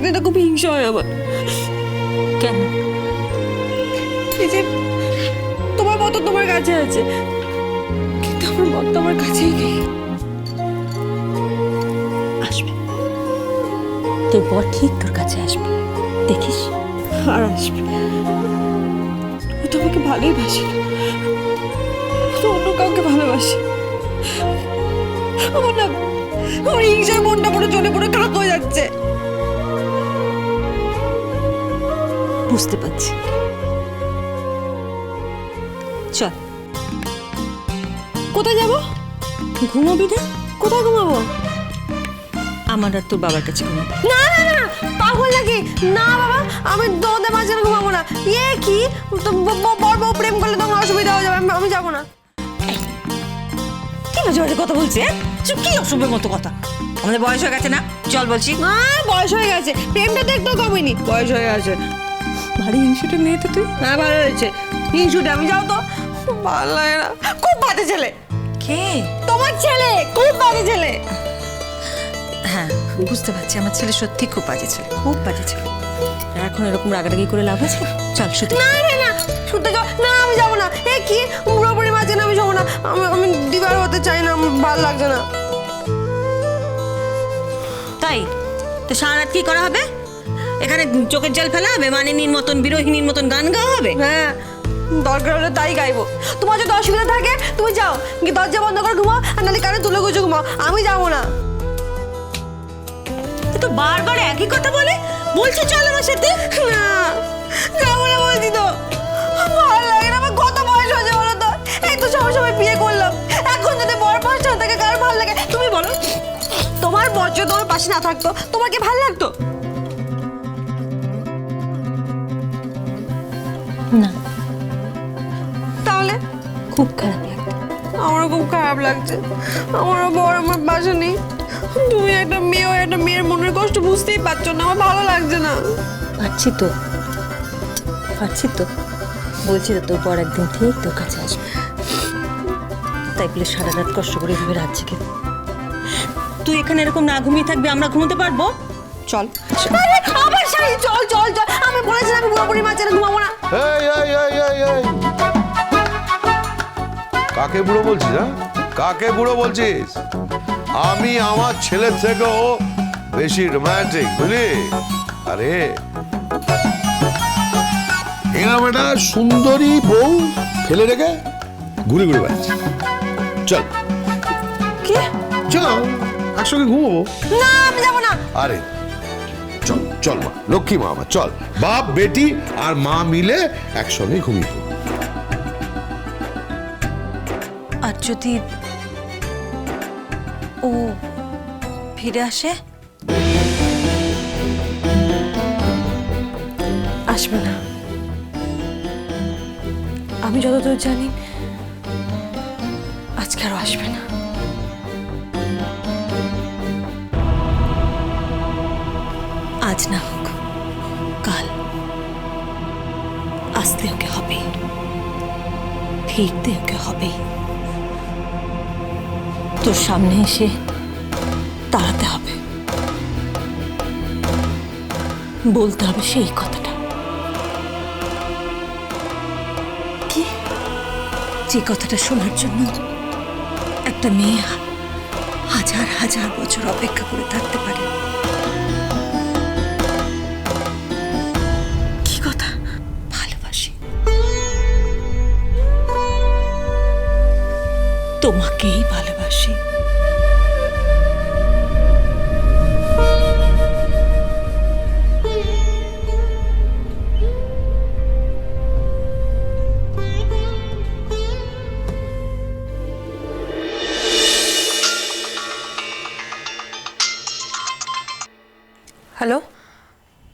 জানি না খুব হিংসা হয় আমার। কেন? এই যে তোমার মত তোমার কাছে আছে, কিন্তু আমার মত তো আমার কাছেই নেই। আসবে, তোর বর ঠিক তোর কাছে আসবে, দেখিস। আর আসবে, ও তো আমাকে ভালোই বাসে, ও তো অন্য কাউকে ভালোবাসে। আমার না, আমার হিংসার মনটা পুরো জ্বলে পুরো কাক হয়ে যাচ্ছে। বুঝতে পারছি। চল। কোথায় যাবো? ঘুমাবি না? কোথায় ঘুমাবো? আমার আর তোর বাবার কাছে ঘুমাবো। না না না, পাগল নাকি? না বাবা, আমি তোমাদের মাঝখানে ঘুমাবো না। কি বর বউ প্রেম করলে তখন অসুবিধা হয়ে যাবে, আমি যাবো না। কি মাঝে মাঝে কথা বলছে? কি অসভ্যের মতো কথা? আমাদের বয়স হয়ে গেছে না? চল বলছি। না, বয়স হয়ে গেছে, প্রেমটা তো একটু কমেনি, বয়স হয়ে গেছে। ভারী হিংসুটে মেয়ে তো তুই। হ্যাঁ, ভালো হয়েছে হিংসুটে। আমি যাও তো, ভালো লাগে না। খুব বাজে ছেলে। কে? তোমার ছেলে খুব বাজে ছেলে। হ্যাঁ, বুঝতে পারছি, আমার ছেলে সত্যি খুব বাজে ছেলে, খুব বাজে ছেলে। এখন এরকম রাগারাগি করে লাভ আছে? চল শুতে। না না না, শুতে যাও না, আমি যাবো না। কি পুরোপুরি মাঝে না, আমি যাবো না। আমি দিবার হতে চাই না, আমার ভালো লাগছে না। তাই তো সারা রাত কি করা হবে? এখানে চোখের জল ফেলা হবে, মানিনীর মতন বিরোহিনীর মতন গান গাওয়া হবে? হ্যাঁ, দরকার হলে তাই গাইবো। তোমার যদি অসুবিধা থাকে তুমি যাও, কি দরজা বন্ধ করে ঘুমাও, আর নাহলে কানে তুলে গুজে ঘুমাও, আমি যাবো না। তো বারবার একই কথা বলে বলছে চল আমার সাথে। না, যাবো না বলছি তো, ভালো লাগে না। আমার কত বয়স হয়েছে বলো তো? এই তো সবার সময় বিয়ে করলাম, এখন যদি বর পাশে না থাকে কার ভালো লাগে? তুমি বলো, তোমার বর যদি তোমার পাশে না থাকতো তোমার কি ভালো লাগতো? না, তাহলে খুব খারাপ লাগতো। আমারও খুব খারাপ লাগছে। আমারও বর আমার পাশে নেই। তুমি একটা মেয়ে হয়ে একটা মেয়ের মনের কষ্ট বুঝতেই পারছো না, আমার ভালো লাগছে না। পারছি তো, পারছি তো, বলছি তো তোর পর একদিন ঠিক তোর কাছে আসবে। তাই বলে সারা রাত কষ্ট করে ভেবে রাত জেগে তুই এখানে এরকম না ঘুমিয়ে থাকবি, আমরা ঘুমোতে পারবো? চল। আরে আবার শাড়ি, চল চল চল। আমি বলেছিলাম আমি পুরোপুরি মাঝখানে ঘুমাবো না। এই এই এই এই এই কাকে বুড়ো বলছিস? হ্যাঁ, কাকে বুড়ো বলছিস? আমি আমার ছেলের থেকেও বেশি রোমান্টিক, বুঝলি? আরে এরকম একটা সুন্দরী বউ ফেলে রেখে ঘুরে ঘুরে বেড়াচ্ছে। চল কি? চল একসঙ্গে ঘুমবো। না, আমি যাবো না। আরে চল চল মা, লক্ষ্মী মা আমার, চল। বাপ বেটি আর মা মিলে একসঙ্গে ঘুমিয়ে পড়বো। আর যদি ও ফিরে আসে? আসবে না। আমি যতদূর জানি আজকে আরো আসবে না। আজ না হোক কাল আসতে ওকে হবে, ফিরতে ওকে হবে। তোর সামনে এসে দাঁড়াতে হবে, বলতে হবে সেই কথাটা, কি যে কথাটা শোনার জন্য একটা মেয়ে হাজার হাজার বছর অপেক্ষা করে থাকতে পারে। কি কথা? ভালোবাসি, তোমাকেই ভালোবাসি। হ্যালো,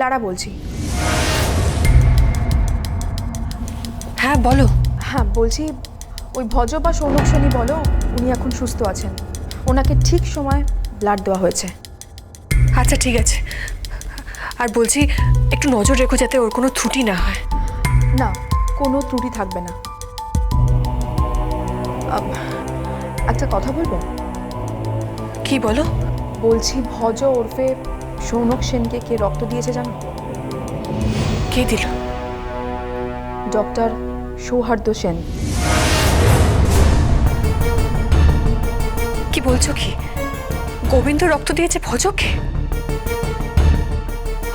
লারা বলছি। হ্যাঁ বলো। হ্যাঁ বলছি, ওই ভজ বা সৌনক শনি বলো, উনি এখন সুস্থ আছেন। ওনাকে ঠিক সময় ব্লাড দেওয়া হয়েছে। আচ্ছা ঠিক আছে। আর বলছি একটু নজর রেখো যাতে ওর কোনো ত্রুটি না হয়। না, কোনো ত্রুটি থাকবে না। একটা কথা বলবো? কি বলো? বলছি ভজ ওরফে সৌনক সেনকে কে রক্ত দিয়েছে জানো? কে দিল? ডক্টর সৌহার্দ্য সেন। কি বলছো কি? গোবিন্দ রক্ত দিয়েছে ভজকে?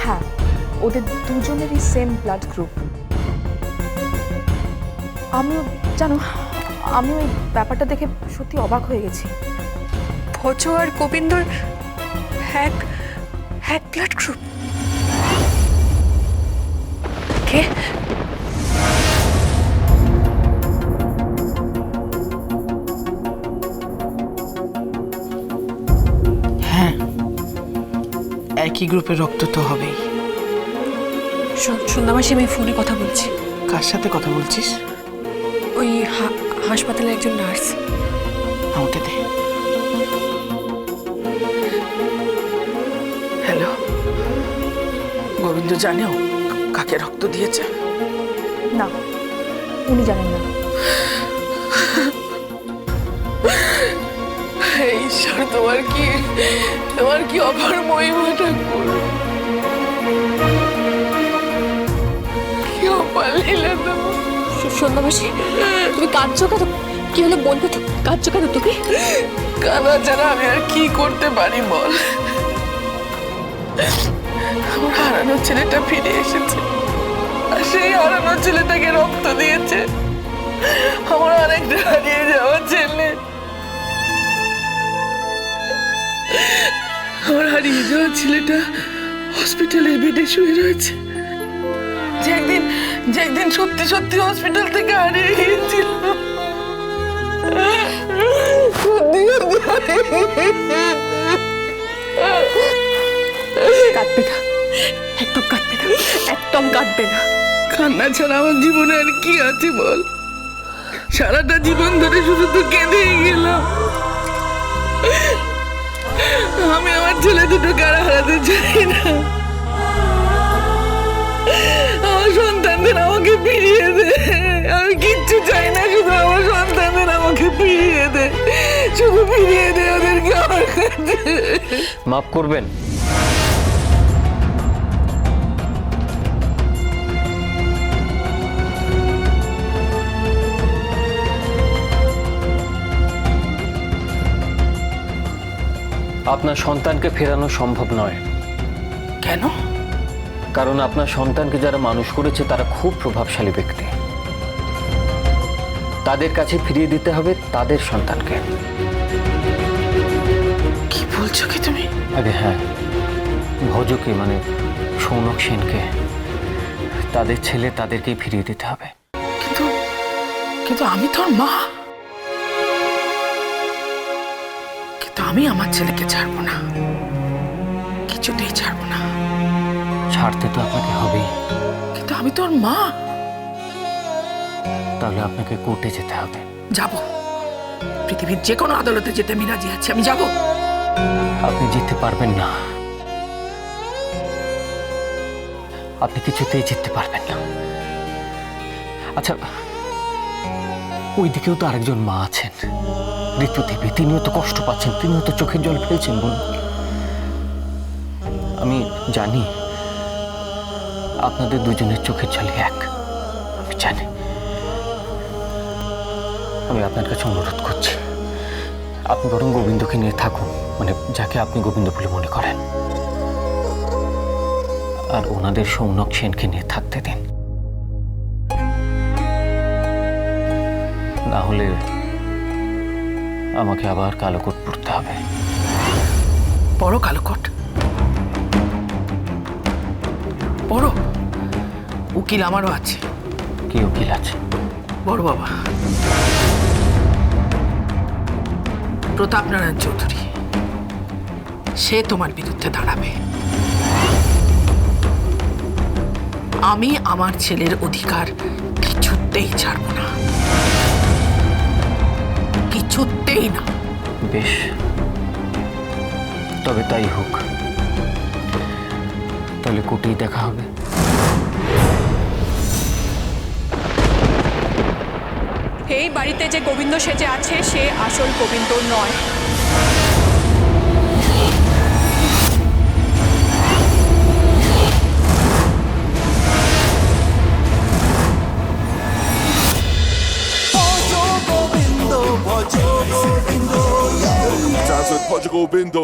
হ্যাঁ, ওদের দুজনেরই সেম ব্লাড গ্রুপ। আমিও জানো, আমি ওই ব্যাপারটা দেখে সত্যি অবাক হয়ে গেছি। ভজ আর গোবিন্দর এক ব্লাড গ্রুপ? কে? হ্যাঁ, একই গ্রুপের রক্ত তো হবেই। সন্ধ্যামাসে আমি ফোনে কথা বলছি। কার সাথে কথা বলছিস? ওই হাসপাতালের একজন নার্স। আমাকে দে। হ্যালো, গোবিন্দ জানেও কাকে রক্ত দিয়েছে? না, উনি জানেন না। ঈশ্বর, তোমার কি অপার মহিমাটা করো, কি অপার লীলা তোমার। সন্ধ্যামাসে তুমি কাঁদছো কেন? কি হলো বলবে তো? কাঁদছো কেন তুমি? কানা ছাড়া আমি আর কি করতে পারি বল? আমার হারানো ছেলেটা ফিরে এসেছে, আর সেই হারানো ছেলেটাকে রক্ত দিয়েছে আমার অনেকটা হারিয়ে যাওয়া ছেলে। আমার হারিয়ে যাওয়া ছেলেটা হসপিটালে বেডে শুয়ে রয়েছে, যে একদিন সত্যি সত্যি হসপিটাল থেকে হারিয়ে গিয়েছিল। কাঁদবে না, একদম কাঁদবে না, একদম কাঁদবে না। কান্না ছাড়া আমার জীবনে আর কি আছে বল? সারাটা জীবন ধরে শুধু তো কেঁদেই গেলাম। আমি আমার ছেলে দুটোকে আর হারাতে চাই না। আমার সন্তানদের আমাকে ফিরিয়ে দে। আমি কিচ্ছু চাই না, শুধু আমার সন্তানদের আমাকে ফিরিয়ে দে, শুধু ফিরিয়ে দে ওদেরকে আমার কাছে। মাফ করবেন। আপনার সন্তানকে ফেরানো সম্ভব নয়। কেন? কারণ আপনার সন্তানকে যারা মানুষ করেছে তারা খুব প্রভাবশালী ব্যক্তি। তাদের কাছে ফিরিয়ে দিতে হবে তাদের সন্তানকে। কি বলছো কি তুমি? আগে হ্যাঁ, ভজকে মানে সৌনক সেনকে, তাদের ছেলে তাদেরকেই ফিরিয়ে দিতে হবে। কিন্তু আমি তোর মা। কিন্তু আমি আমার ছেলেকে ছাড়বো না, কিছুতেই ছাড়বো না। ছাড়তে তো আপনাকে হবেই। কিন্তু আমি তোর মা। তাহলে আপনাকে কোর্টে যেতে হবে। যাব, পৃথিবীর যে কোনো আদালতে যেতে আমি রাজি আছি, আমি যাব। আপনি জিততে পারবেন না, আপনি কিছুতেই জিততে পারবেন না। আচ্ছা, ওই দিকেও তো আরেকজন মা আছেন, ঋতুদেবী। তিনিও তো কষ্ট পাচ্ছেন, তিনিও তো চোখের জল ফেলছেন। বলুন, আমি জানি আপনাদের দুজনের চোখের জলই এক, আমি জানি। আমি আপনার কাছে অনুরোধ করছি, আপনি বরং গোবিন্দকে নিয়ে থাকুন, মানে যাকে আপনি গোবিন্দ বলে মনে করেন, আর ওনাদের সৌনক সেনকে নিয়ে থাকতে দিন। না হলে আমাকে আবার কালো কোট পরতে হবে। বড় কালো কোট বড় উকিল আমারও আছে। কি উকিল আছে? বড় বাবা প্রতাপনারায়ণ চৌধুরী, সে তোমার বিরুদ্ধে দাঁড়াবে। আমি আমার ছেলের অধিকার কিছুতেই ছাড়বো না, কিছুতেই না। বেশ, তবে তাই হোক। তাহলে কোর্টেই দেখা হবে। এই বাড়িতে যে গোবিন্দ সেজে আছে সে আসল গোবিন্দ নয়। গোবিন্দ